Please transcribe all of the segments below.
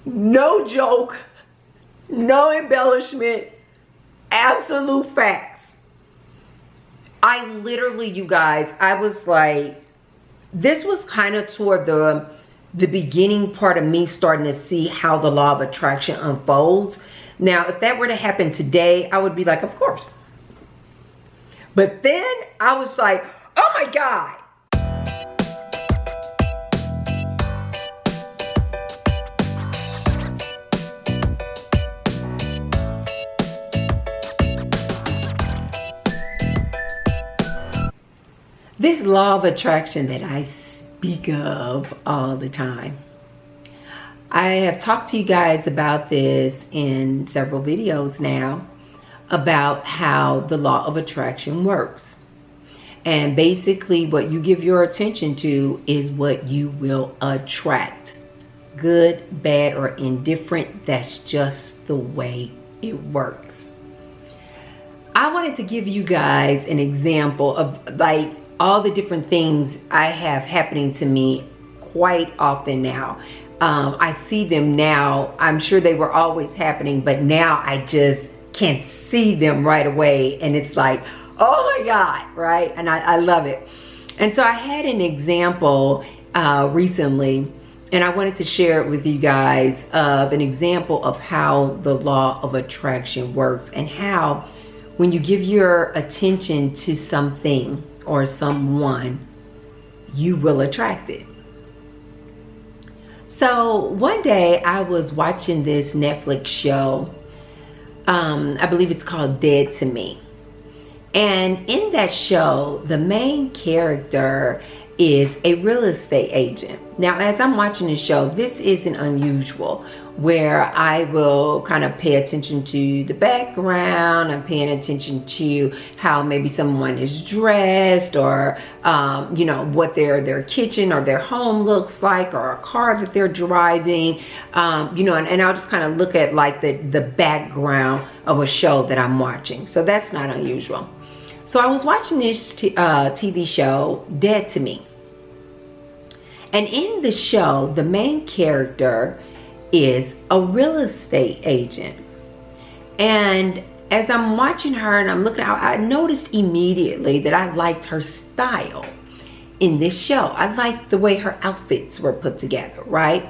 No joke, no embellishment, absolute facts. I literally, you guys, I was like, this was kind of toward the beginning part of me starting to see how the law of attraction unfolds. Now, if that were to happen today, I would be like, of course. But then I was like, oh my God. This law of attraction that I speak of all the time. I have talked to you guys about this in several videos now about how the law of attraction works. And basically what you give your attention to is what you will attract. Good, bad, or indifferent, that's just the way it works. I wanted to give you guys an example of like all the different things I have happening to me quite often now. I see them now. I'm sure they were always happening, but now I just can't see them right away. And it's like, oh my God, right? And I love it. And so I had an example recently, and I wanted to share it with you guys of an example of how the law of attraction works and how when you give your attention to something or someone, you will attract it. So one day I was watching this Netflix show. I believe it's called Dead to Me. And in that show, the main character is a real estate agent. Now, as I'm watching the show, this isn't unusual, where I will kind of pay attention to the background. I'm paying attention to how maybe someone is dressed, or you know, what their kitchen or their home looks like, or a car that they're driving, you know, and I'll just kind of look at like the background of a show that I'm watching. So that's not unusual. So I was watching this TV show, Dead to Me. And in the show, the main character is a real estate agent. And as I'm watching her and I'm looking out, I noticed immediately that I liked her style in this show. I liked the way her outfits were put together, right?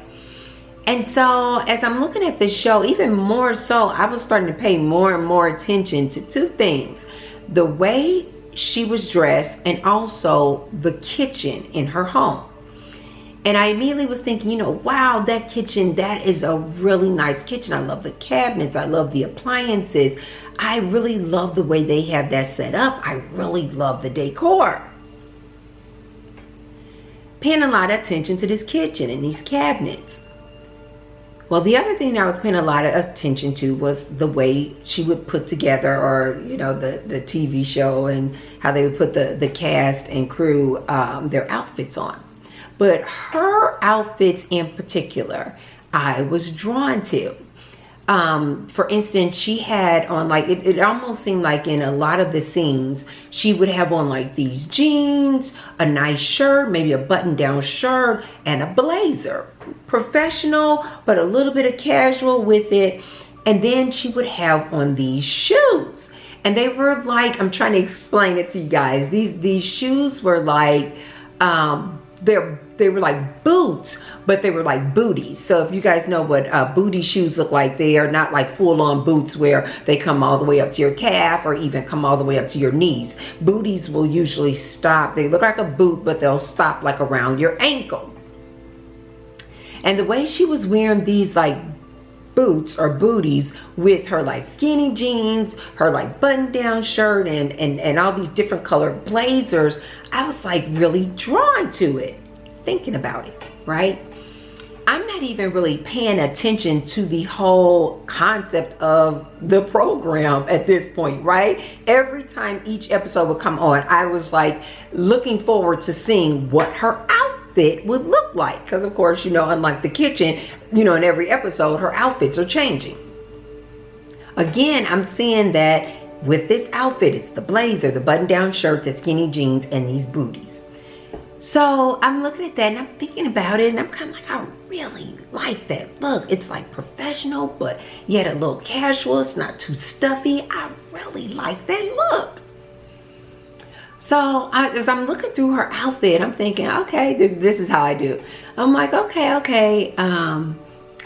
And so as I'm looking at this show, even more so, I was starting to pay more and more attention to two things: the way she was dressed and also the kitchen in her home. And I immediately was thinking, you know, wow, that kitchen, that is a really nice kitchen. I love the cabinets. I love the appliances. I really love the way they have that set up. I really love the decor. Paying a lot of attention to this kitchen and these cabinets. Well, the other thing I was paying a lot of attention to was the way she would put together, or, you know, the TV show and how they would put the cast and crew, their outfits on. But her outfits in particular, I was drawn to. For instance, she had on like, it almost seemed like in a lot of the scenes, she would have on like these jeans, a nice shirt, maybe a button-down shirt, and a blazer. Professional, but a little bit of casual with it. And then she would have on these shoes. And they were like, I'm trying to explain it to you guys. These shoes were like, they were like boots, but they were like booties. So if you guys know what booty shoes look like, they are not like full-on boots where they come all the way up to your calf or even come all the way up to your knees. Booties will usually stop. They look like a boot, but they'll stop like around your ankle. And the way she was wearing these like boots or booties with her like skinny jeans, her like button-down shirt, and all these different colored blazers, I was like really drawn to it, thinking about it, right? I'm not even really paying attention to the whole concept of the program at this point, right? Every time each episode would come on, I was like looking forward to seeing what her outfit would look like. Because of course, you know, unlike the kitchen, you know, in every episode, her outfits are changing. Again, I'm seeing that with this outfit, it's the blazer, the button-down shirt, the skinny jeans, and these booties. So I'm looking at that and I'm thinking about it, and I'm kind of like, I really like that look. It's like professional, but yet a little casual. It's not too stuffy. I really like that look. So as I'm looking through her outfit, I'm thinking, okay, this is how I do. I'm like, okay. I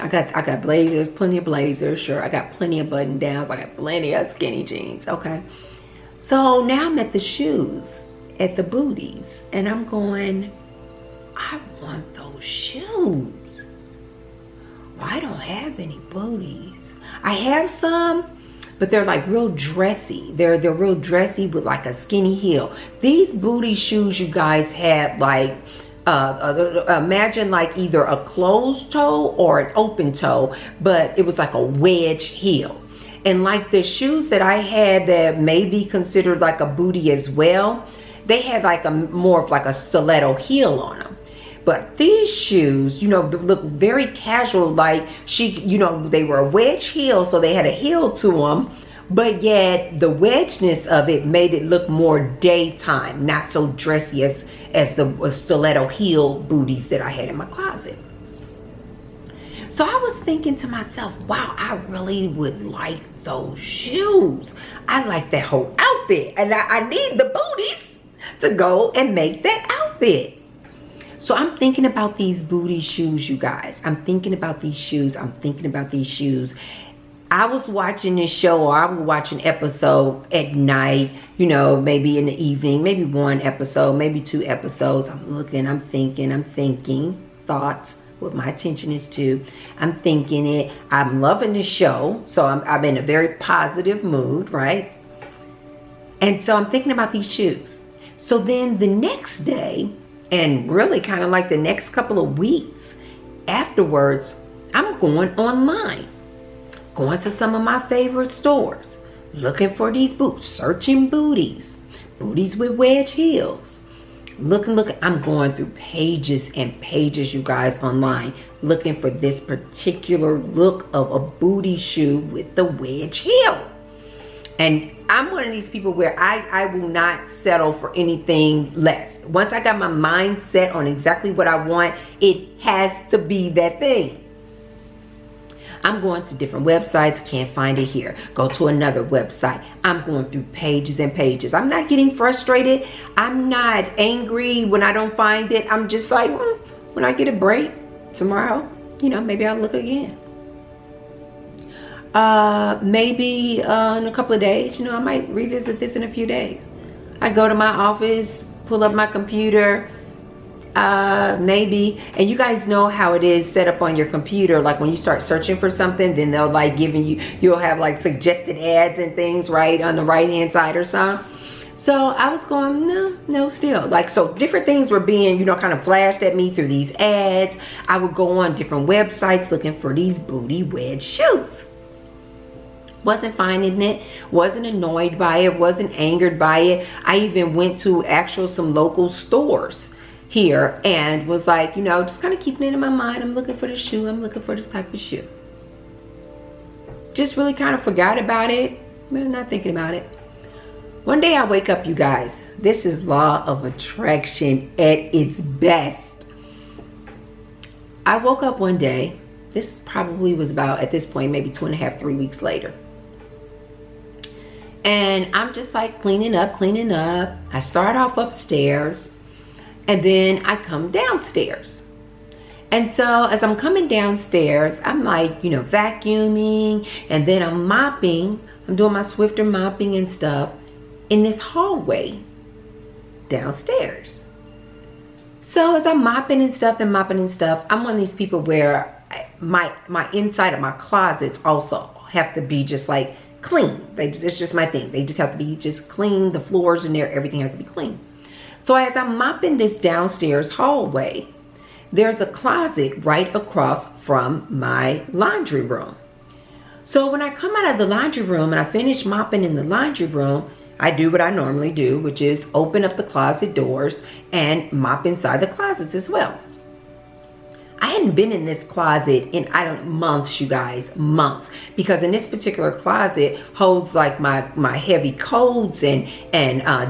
got blazers, plenty of blazers. Sure, I got plenty of button downs. I got plenty of skinny jeans. Okay. So now I'm at the shoes, at the booties, and I'm going, I want those shoes. Well, I don't have any booties. I have some, but they're like real dressy. They're real dressy with like a skinny heel. These booty shoes, you guys, had like imagine like either a closed toe or an open toe, but it was like a wedge heel. And like the shoes that I had that may be considered like a booty as well, they had like a more of like a stiletto heel on them. But these shoes, you know, look very casual. Like they were a wedge heel, so they had a heel to them, but yet the wedgeness of it made it look more daytime, not so dressy as the stiletto heel booties that I had in my closet. So I was thinking to myself, wow, I really would like those shoes. I like that whole outfit, and I need the booties to go and make that outfit. So I'm thinking about these booty shoes, you guys. I'm thinking about these shoes. I was watching this show, or I would watch an episode at night, you know, maybe in the evening, maybe one episode, maybe 2 episodes. I'm looking, I'm thinking, thoughts, what my attention is to. I'm thinking it. I'm loving the show, so I'm in a very positive mood, right? And so I'm thinking about these shoes. So then the next day, and really kind of like the next couple of weeks afterwards, I'm going online, going to some of my favorite stores, looking for these boots, searching booties with wedge heels. Looking, I'm going through pages and pages, you guys, online, looking for this particular look of a booty shoe with the wedge heel. And I'm one of these people where I will not settle for anything less. Once I got my mind set on exactly what I want, it has to be that thing. I'm going to different websites, can't find it here. Go to another website. I'm going through pages and pages. I'm not getting frustrated. I'm not angry when I don't find it. I'm just like, when I get a break tomorrow, you know, maybe I'll look again. Maybe in a couple of days, you know, I might revisit this in a few days. I go to my office, pull up my computer, maybe, and you guys know how it is set up on your computer. Like when you start searching for something, then they'll like you'll have like suggested ads and things right on the right hand side or something. So I was going, no, still. Like, so different things were being, you know, kind of flashed at me through these ads. I would go on different websites looking for these booty wedge shoes. Wasn't finding it, wasn't annoyed by it, wasn't angered by it. I even went to some local stores here and was like, you know, just kind of keeping it in my mind. I'm looking for the shoe. I'm looking for this type of shoe. Just really kind of forgot about it. I'm not thinking about it. One day I wake up, you guys. This is law of attraction at its best. I woke up one day. This probably was about, at this point, maybe 2.5, 3 weeks later. And I'm just like cleaning up. I start off upstairs and then I come downstairs. And so as I'm coming downstairs, I'm like, you know, vacuuming, and then I'm mopping. I'm doing my Swifter mopping and stuff in this hallway downstairs. So as I'm mopping and stuff, I'm one of these people where my inside of my closets also have to be just like clean. It's just my thing. They just have to be just clean. The floors in there, everything has to be clean. So as I'm mopping this downstairs hallway, there's a closet right across from my laundry room. So when I come out of the laundry room and I finish mopping in the laundry room, I do what I normally do, which is open up the closet doors and mop inside the closets as well. I hadn't been in this closet in, I don't, months, you guys, months. Because in this particular closet holds like my heavy coats and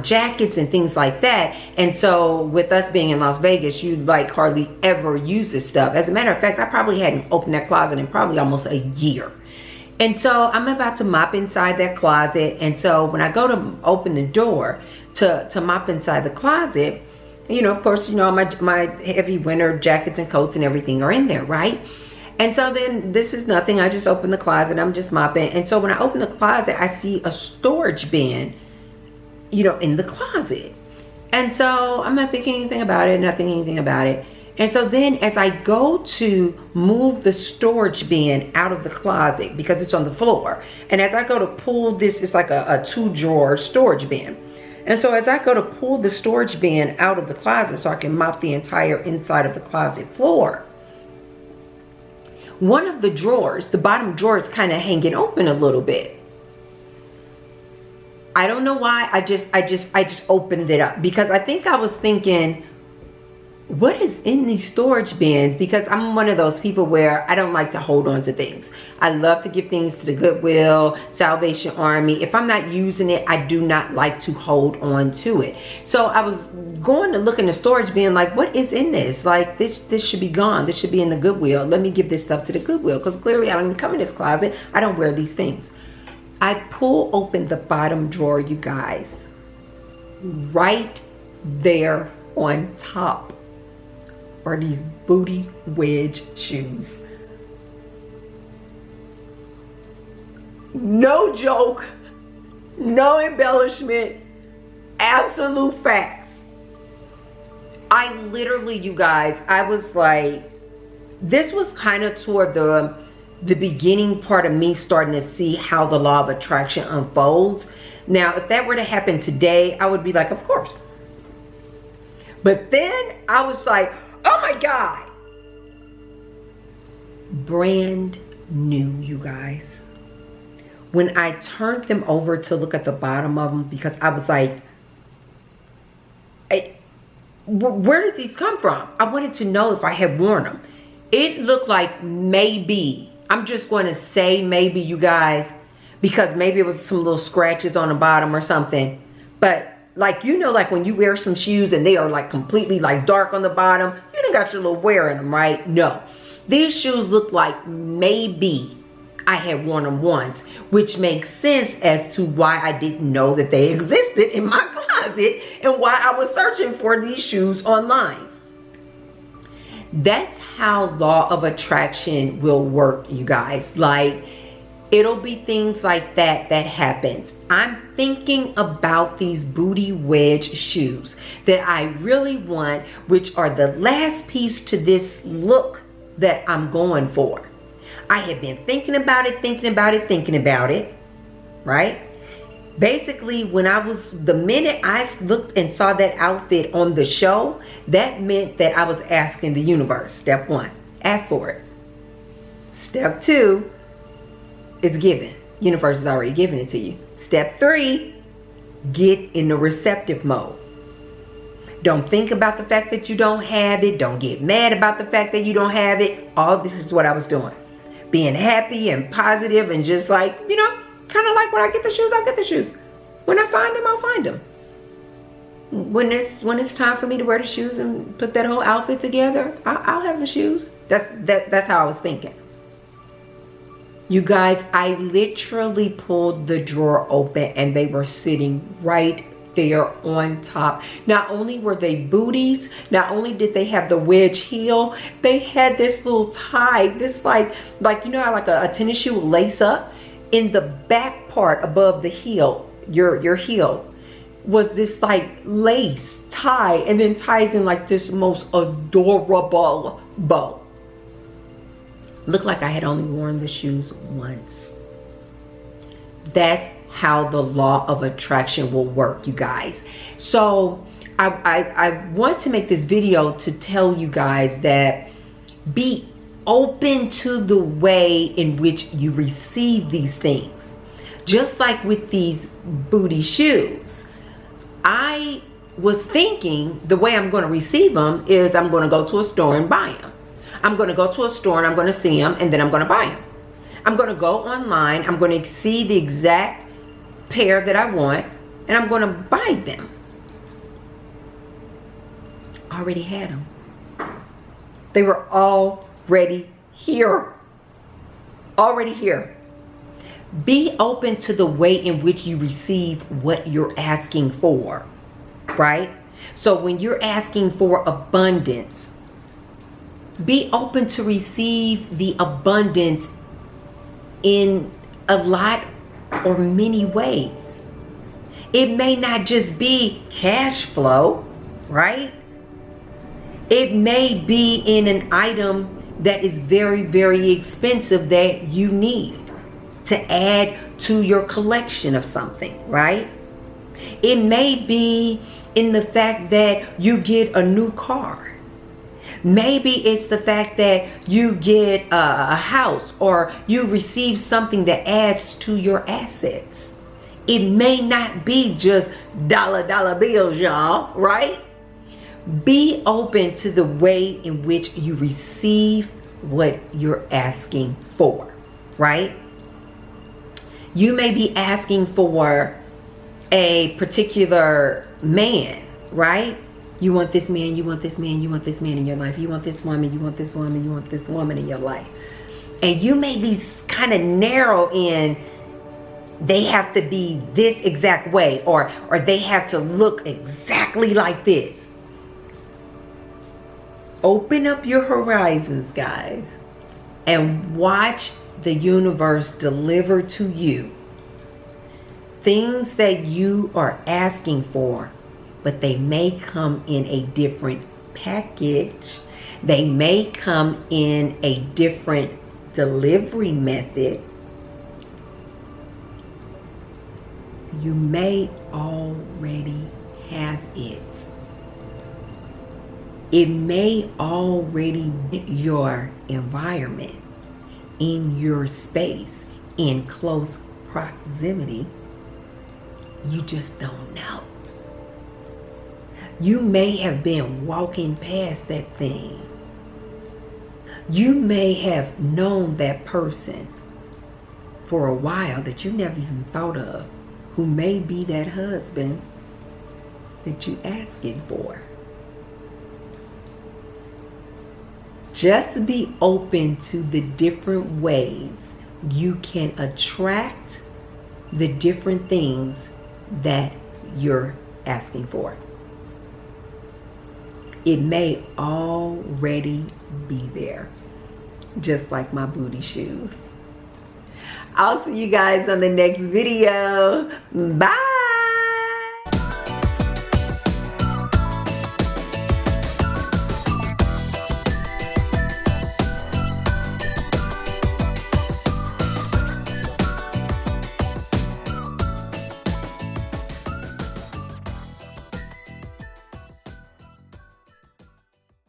jackets and things like that. And so with us being in Las Vegas, you like hardly ever use this stuff. As a matter of fact, I probably hadn't opened that closet in probably almost a year. And so I'm about to mop inside that closet. And so when I go to open the door to mop inside the closet, you know, of course, you know, my heavy winter jackets and coats and everything are in there, right? And so then this is nothing. I just open the closet. I'm just mopping. And so when I open the closet, I see a storage bin, you know, in the closet. And so I'm not thinking anything about it, nothing, anything about it. And so then as I go to move the storage bin out of the closet because it's on the floor. And as I go to pull this, it's like a 2-drawer storage bin. And so as I go to pull the storage bin out of the closet so I can mop the entire inside of the closet floor, one of the drawers, the bottom drawer is kind of hanging open a little bit. I don't know why. I just opened it up because I think I was thinking, what is in these storage bins? Because I'm one of those people where I don't like to hold on to things. I love to give things to the Goodwill, Salvation Army. If I'm not using it, I do not like to hold on to it. So I was going to look in the storage bin like, what is in this? Like this should be gone. This should be in the Goodwill. Let me give this stuff to the Goodwill because clearly I don't even come in this closet. I don't wear these things. I pull open the bottom drawer, you guys. Right there on top are these booty wedge shoes. No joke, no embellishment, absolute facts. I literally, you guys, I was like, this was kind of toward the beginning part of me starting to see how the law of attraction unfolds. Now, if that were to happen today, I would be like, of course. But then I was like, oh my God. Brand new, you guys. When I turned them over to look at the bottom of them, because I was like, where did these come from? I wanted to know if I had worn them. It looked like maybe, I'm just going to say maybe, you guys, because maybe it was some little scratches on the bottom or something. But like, you know, like when you wear some shoes and they are like completely like dark on the bottom, you done got your little wear in them, right? No, these shoes look like maybe I had worn them once, which makes sense as to why I didn't know that they existed in my closet and why I was searching for these shoes online. That's how law of attraction will work, you guys. Like, it'll be things like that happens. I'm thinking about these booty wedge shoes that I really want, which are the last piece to this look that I'm going for. I have been thinking about it, right? Basically, the minute I looked and saw that outfit on the show, that meant that I was asking the universe. Step 1, ask for it. Step 2, it's given. Universe is already giving it to you. Step 3, get in the receptive mode. Don't think about the fact that you don't have it. Don't get mad about the fact that you don't have it. All this is what I was doing. Being happy and positive and just like, you know, kind of like when I get the shoes, I'll get the shoes. When I find them, I'll find them. When it's time for me to wear the shoes and put that whole outfit together, I'll have the shoes. That's how I was thinking. You guys, I literally pulled the drawer open and they were sitting right there on top. Not only were they booties, not only did they have the wedge heel, they had this little tie, this like you know how like a tennis shoe will lace up? In the back part above the heel, your heel, was this like lace tie and then ties in like this most adorable bow. Looked like I had only worn the shoes once. That's how the law of attraction will work, you guys. So I want to make this video to tell you guys that be open to the way in which you receive these things. Just like with these booty shoes, I was thinking the way I'm going to receive them is I'm going to go to a store and buy them. I'm going to go to a store and I'm going to see them and then I'm going to buy them. I'm going to go online. I'm going to see the exact pair that I want and I'm going to buy them. Already had them. They were already here. Already here. Be open to the way in which you receive what you're asking for, right? So when you're asking for abundance, be open to receive the abundance in a lot or many ways. It may not just be cash flow, right? It may be in an item that is very, very expensive that you need to add to your collection of something, right? It may be in the fact that you get a new car. Maybe it's the fact that you get a house or you receive something that adds to your assets. It may not be just dollar bills, y'all, right? Be open to the way in which you receive what you're asking for, right? You may be asking for a particular man, right? You want this man, you want this man, you want this man in your life. You want this woman, you want this woman, you want this woman in your life. And you may be kind of narrow in they have to be this exact way or they have to look exactly like this. Open up your horizons, guys, and watch the universe deliver to you things that you are asking for, but they may come in a different package. They may come in a different delivery method. You may already have it. It may already be your environment, in your space, in close proximity. You just don't know. You may have been walking past that thing. You may have known that person for a while that you never even thought of, who may be that husband that you asking for. Just be open to the different ways you can attract the different things that you're asking for. It may already be there, just like my booty shoes. I'll see you guys on the next video. Bye.